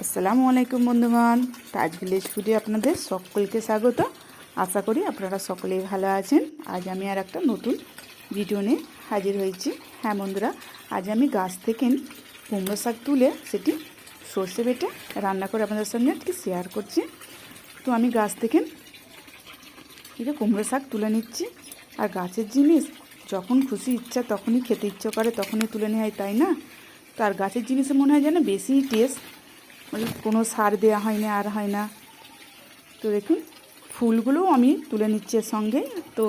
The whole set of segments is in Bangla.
আসসালামু আলাইকুম বন্ধুগণ, তাজ ভিলেজ ফুডে আপনাদের সকলকে স্বাগত। আশা করি আপনারা সকলেই ভালো আছেন। আজ আমি আর একটা নতুন ভিডিও নিয়ে হাজির হয়েছি। হ্যাঁ বন্ধুরা, আজ আমি গাছ থেকে কুমড়ো শাক তুলে সেটি সর্ষে বেটে রান্না করে আপনাদের সঙ্গে আজকে শেয়ার করছি। তো আমি গাছ থেকে এই যে কুমড়ো শাক তুলে নিচ্ছি। আর গাছের জিনিস যখন খুশি ইচ্ছা তখনই খেতে ইচ্ছে করে, তখনই তুলে নেওয়া হয়, তাই না? তো আর গাছের জিনিসে মনে হয় যেন বেশি টেস্ট, কোনো সার দেওয়া হয় না আর হয় না। তো দেখুন ফুলগুলোও আমি তুলে নিচ্ছি এর সঙ্গে। তো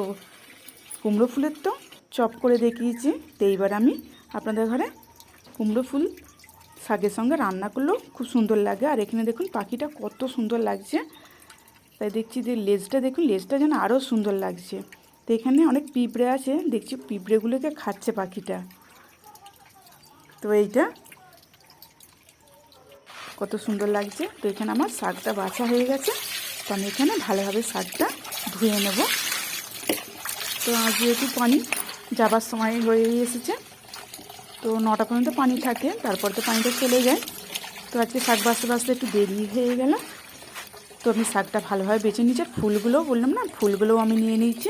কুমড়ো ফুলের তো চপ করে দেখিয়েছি, তো এইবার আমি আপনাদের ঘরে কুমড়ো ফুল শাকের সঙ্গে রান্না করলেও খুব সুন্দর লাগে। আর এখানে দেখুন পাখিটা কত সুন্দর লাগছে, তাই দেখছি যে লেজটা দেখুন, লেজটা যেন আরও সুন্দর লাগছে। তো এখানে অনেক পিঁপড়ে আছে, দেখছি পিঁপড়েগুলোকে খাচ্ছে পাখিটা। তো এইটা কত সুন্দর লাগছে। তো এখানে আমার শাকটা বাছা হয়ে গেছে, তো আমি এখানে ভালোভাবে শাকটা ধুয়ে নেব। তো যেহেতু পানি যাবার সময় হয়ে এসেছে, তো 9টা পর্যন্ত পানি থাকে, তারপর তো পানিটা চলে যায়। তো আজকে শাক বাছতে বাছতে একটু দেরি হয়ে গেল। তো আমি শাকটা ভালোভাবে বেছে নিচ্ছি। আর ফুলগুলোও বললাম না, ফুলগুলোও আমি নিয়ে নিয়েছি।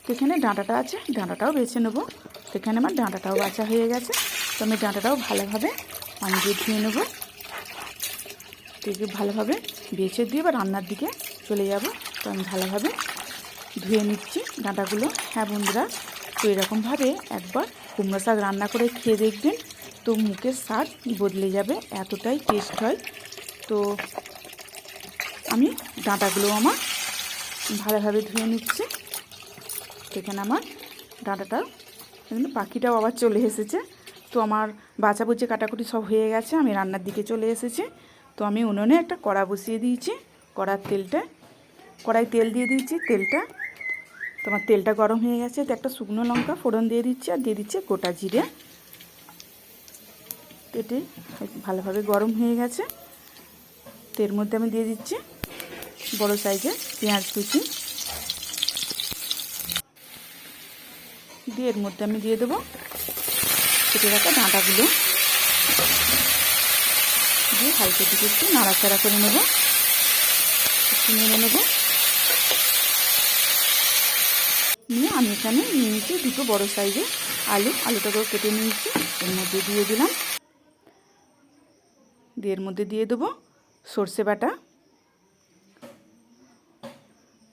তো এখানে ডাঁটাটা আছে, ডাঁটাটাও বেছে নেবো। তো এখানে আমার ডাঁটাটাও বাছা হয়ে গেছে, তো আমি ডাঁটাটাও ভালোভাবে পানি দিয়ে ধুয়ে নেবো। থেকে ভালোভাবে বেছে দিয়ে এবার রান্নার দিকে চলে যাব। তো আমি ভালোভাবে ধুয়ে নিচ্ছি ডাঁটাগুলো। হ্যাঁ বন্ধুরা, তো এরকমভাবে একবার কুমড়ো শাক রান্না করে খেয়ে দেখবেন, তো মুখের স্বাদ বদলে যাবে, এতটাই টেস্ট হয়। তো আমি ডাঁটাগুলো আমার ভালোভাবে ধুয়ে নিচ্ছি। এখানে আমার ডাঁটাটা, এখানে পাখিটাও আবার চলে এসেছে। তো আমার বাছাবুচি কাটাকুটি সব হয়ে গেছে, আমি রান্নার দিকে চলে এসেছি। তো আমি উনুনে একটা কড়া বসিয়ে দিয়েছি। কড়াই তেল দিয়ে দিয়েছি। তোমার তেলটা গরম হয়ে গেছে, তো একটা শুকনো লঙ্কা ফোড়ন দিয়ে দিচ্ছি, আর দিয়ে দিচ্ছি গোটা জিরে। এটি ভালোভাবে গরম হয়ে গেছে, তো এর মধ্যে আমি দিয়ে দিচ্ছি বড় সাইজের পেঁয়াজ কুচি, দিয়ে এর মধ্যে আমি দিয়ে দেবো কেটে রাখা ডাঁটাগুলো, দিয়ে হালকা দিকে একটু নাড়াচাড়া করে নেবো, একটু নেড়ে নেবো। নিয়ে আমি এখানে নিয়েছি 2টো বড় সাইজের আলুটাকেও কেটে নিয়েছি, এর মধ্যে দিয়ে দিলাম। দিয়ে এর মধ্যে দিয়ে দেবো সর্ষে বাটা।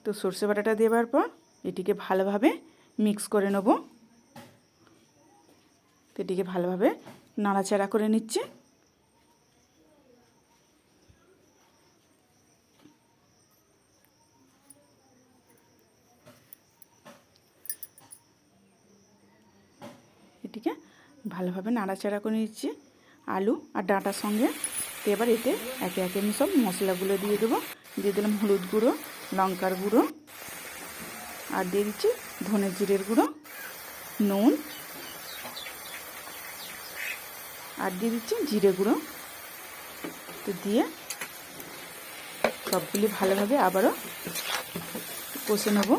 তো সর্ষে বাটাটা দেওয়ার পর এটিকে ভালোভাবে মিক্স করে নেব। তো এটিকে ভালোভাবে নাড়াচাড়া করে নিচ্ছি। এটিকে ভালোভাবে নাড়াচাড়া করে নিচ্ছি আলু আর ডাঁটার সঙ্গে। তো এবার এতে একে একে আমি সব মশলাগুলো দিয়ে দেবো। দিয়ে দিলাম হলুদ গুঁড়ো, লঙ্কার গুঁড়ো, আর দিয়ে দিচ্ছি ধনে জিরের গুঁড়ো, নুন, আর দিয়ে দিচ্ছি জিরে গুঁড়ো। তো দিয়ে সবগুলি ভালোভাবে আবারও কষে নেব।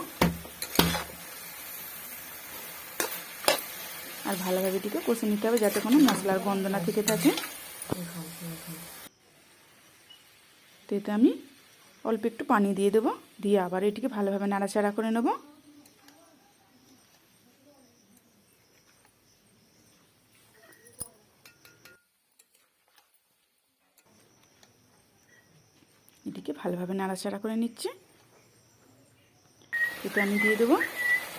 আর ভালোভাবে এটিকে কষে নিতে হবে, যাতে কোনো মশলার গন্ধ না থেকে থাকে। তো এতে আমি অল্প একটু পানি দিয়ে দেবো, দিয়ে আবার এটিকে ভালোভাবে নাড়াচাড়া করে নেব। এটিকে ভালোভাবে নাড়াচাড়া করে নিচ্ছি। এতে আমি দিয়ে দেবো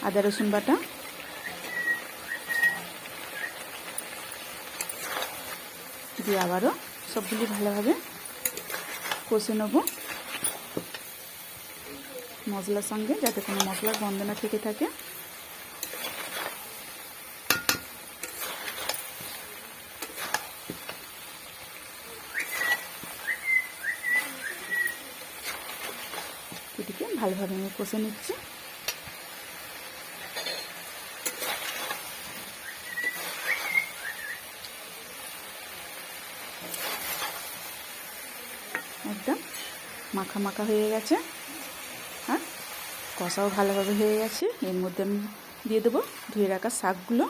আদা রসুন বাটা, দিয়ে আবারও সবগুলি ভালোভাবে কষে নেব মশলার সঙ্গে, যাতে কোনো মশলার গন্ধ না থেকে থাকে। এটিকে ভালোভাবে আমি কষে নিচ্ছি। একদম মাখা মাখা হয়ে গেছে, আর কষাও ভালোভাবে হয়ে গেছে। এর মধ্যে আমি দিয়ে দেবো ধুয়ে রাখা শাকগুলো।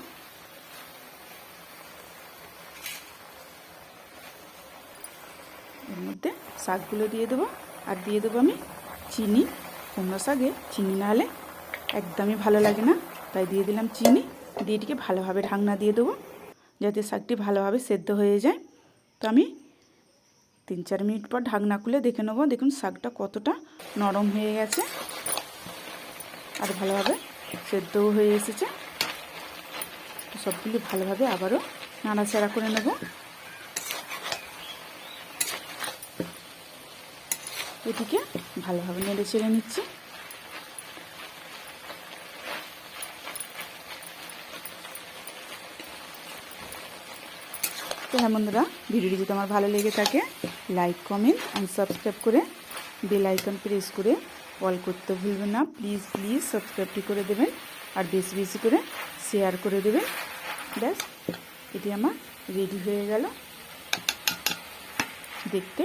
এর মধ্যে শাকগুলো দিয়ে দেবো, আর দিয়ে দেবো আমি চিনি। কুমড়ো শাকে চিনি না হলে একদমই ভালো লাগে না, তাই দিয়ে দিলাম চিনি। দিয়ে এটিকে ভালোভাবে ঢাকনা দিয়ে দেবো যাতে শাকটি ভালোভাবে সেদ্ধ হয়ে যায়। তো আমি 3-4 মিনিট পর ঢাকনা খুলে দেখে নেবো। দেখুন শাকটা কতটা নরম হয়ে গেছে আর ভালোভাবে সেদ্ধও হয়ে এসেছে। সবগুলি ভালোভাবে আবারও নাড়াচাড়া করে নেব। এটিকে ভালোভাবে নেড়ে চেড়ে নিচ্ছি। তো হ্যাঁ বন্ধুরা, ভিডিওটি যদি আমার ভালো লেগে থাকে লাইক, কমেন্ট অ্যান্ড সাবস্ক্রাইব করে বেল আইকন প্রেস করে অল করতে ভুলবেন না। প্লিজ প্লিজ সাবস্ক্রাইবটি করে দেবেন আর বেশি বেশি করে শেয়ার করে দেবেন। ব্যাস, এটি আমার রেডি হয়ে গেল। দেখতে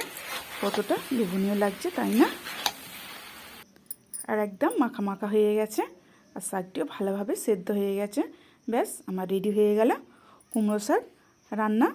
কতটা লোভনীয় লাগছে, তাই না? আর একদম মাখা মাখা হয়ে গেছে আর শাকটিও ভালোভাবে সেদ্ধ হয়ে গেছে। ব্যাস, আমার রেডি হয়ে গেল কুমড়ো শাক রান্না।